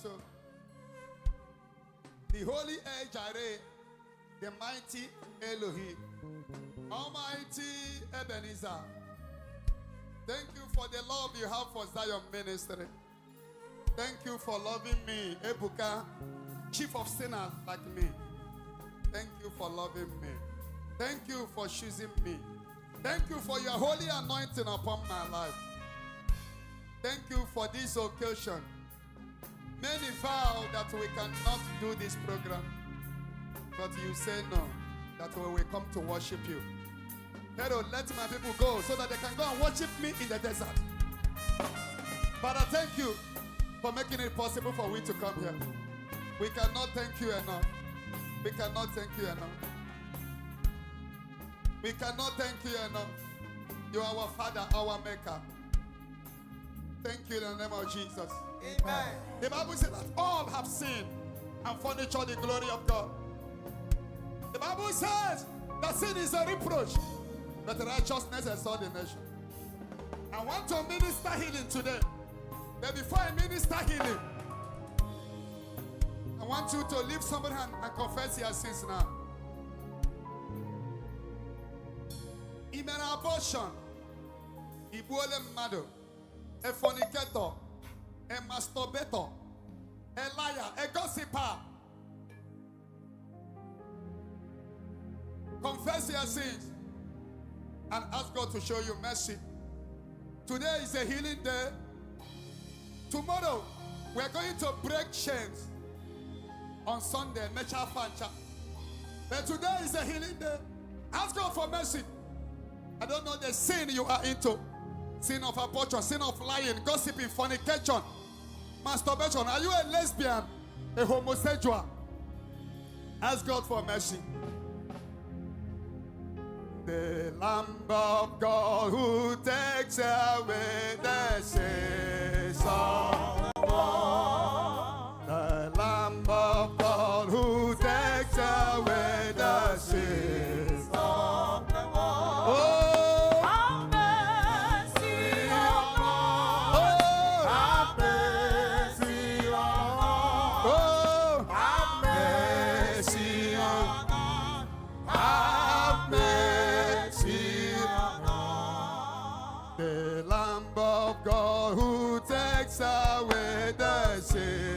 Mato, the Holy El Jireh, the mighty Elohim, Almighty Ebenezer. Thank you for the love you have for Zion Ministry. Thank you for loving me, Ebuka, chief of sinners like me. Thank you for loving me. Thank you for choosing me. Thank you for your holy anointing upon my life. Thank you for this occasion. Many vow that we cannot do this program, but you say no, that we will come to worship you. Pero, let my people go so that they can go and worship me in the desert. But I thank you for making it possible for we to come here. We cannot thank you enough. We cannot thank you enough. We cannot thank you enough. You are our Father, our Maker. Thank you in the name of Jesus. Amen. The Bible says that all have sinned and fallen short the glory of God. The Bible says that sin is a reproach, but righteousness is ordination. I want to minister healing today. But before I minister healing, I want you to leave somebody and confess your sins now. In an abortion, Ibuole Mado, a fornicator, a masturbator, a liar, a gossiper. Confess your sins and ask God to show you mercy. Today is a healing day. Tomorrow, we're going to break chains. On Sunday, Mecha Fancha. But today is a healing day. Ask God for mercy. I don't know the sin you are into. Sin of abortion, sin of lying, gossiping, fornication, masturbation. Are you a lesbian? A homosexual? Ask God for mercy. The Lamb of God who takes away the sins of the world. The Lamb of God who takes away the sins of the world. Oh, have mercy on us. Have mercy on us. Oh, have mercy on us. Have mercy on us. The Lamb of God who takes away the sins